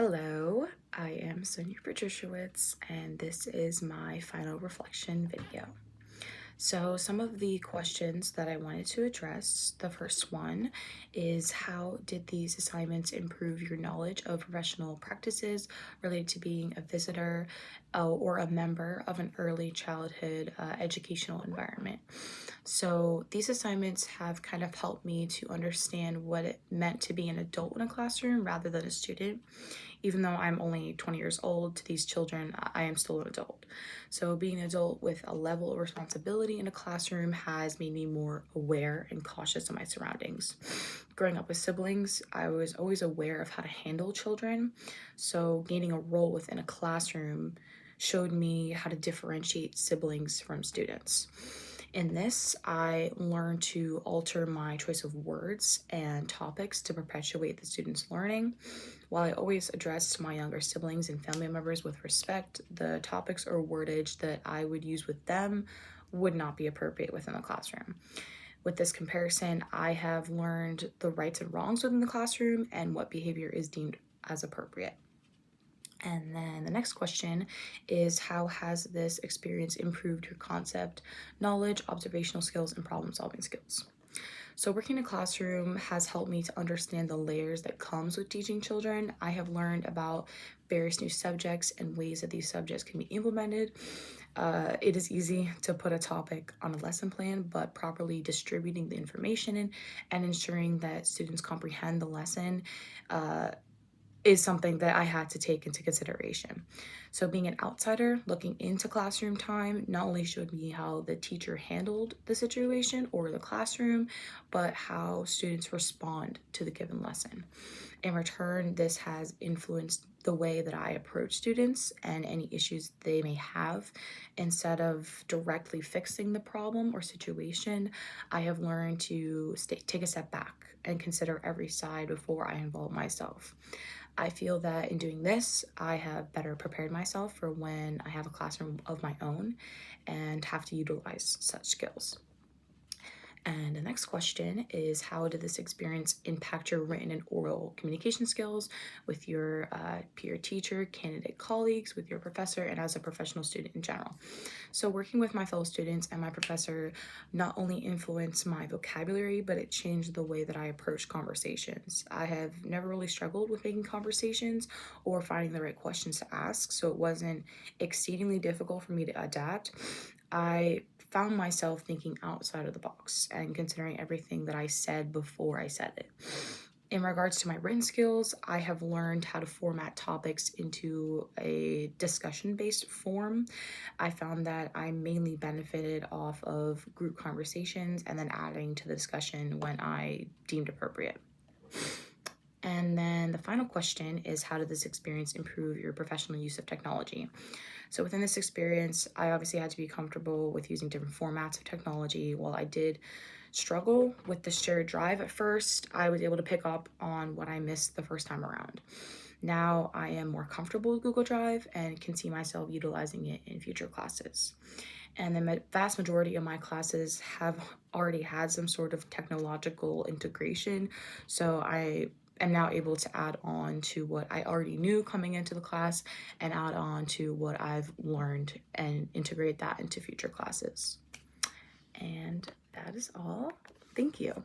Hello, I am Sonia Patriciowicz, and this is my final reflection video. So, some of the questions that I wanted to address, the first one is how did these assignments improve your knowledge of professional practices related to being a visitor or a member of an early childhood educational environment? So, these assignments have kind of helped me to understand what it meant to be an adult in a classroom rather than a student. Even though I'm only 20 years old, to these children, I am still an adult. So, being an adult with a level of responsibility in a classroom has made me more aware and cautious of my surroundings. Growing up with siblings, I was always aware of how to handle children. So, gaining a role within a classroom showed me how to differentiate siblings from students. In this, I learned to alter my choice of words and topics to perpetuate the students' learning. While I always addressed my younger siblings and family members with respect, the topics or wordage that I would use with them would not be appropriate within the classroom. With this comparison, I have learned the rights and wrongs within the classroom and what behavior is deemed as appropriate. And then the next question is, how has this experience improved your concept, knowledge, observational skills, and problem solving skills? So working in a classroom has helped me to understand the layers that comes with teaching children. I have learned about various new subjects and ways that these subjects can be implemented. It is easy to put a topic on a lesson plan, but properly distributing the information and ensuring that students comprehend the lesson is something that I had to take into consideration. So, being an outsider looking into classroom time not only showed me how the teacher handled the situation or the classroom, but how students respond to the given lesson. In return, this has influenced the way that I approach students and any issues they may have. Instead of directly fixing the problem or situation, I have learned to take a step back and consider every side before I involve myself. I feel that in doing this, I have better prepared myself for when I have a classroom of my own and have to utilize such skills. And the next question is, how did this experience impact your written and oral communication skills with your peer teacher, candidate colleagues, with your professor, and as a professional student in general? So working with my fellow students and my professor not only influenced my vocabulary, but it changed the way that I approach conversations. I have never really struggled with making conversations or finding the right questions to ask, so it wasn't exceedingly difficult for me to adapt. I found myself thinking outside of the box and considering everything that I said before I said it. In regards to my written skills, I have learned how to format topics into a discussion-based form. I found that I mainly benefited off of group conversations and then adding to the discussion when I deemed appropriate. And then the final question is, how did this experience improve your professional use of technology? So within this experience, I obviously had to be comfortable with using different formats of technology. While I did struggle with the shared drive at first, I was able to pick up on what I missed the first time around. Now I am more comfortable with Google Drive and can see myself utilizing it in future classes. And the vast majority of my classes have already had some sort of technological integration. So I am now able to add on to what I already knew coming into the class and add on to what I've learned and integrate that into future classes. And that is all. Thank you.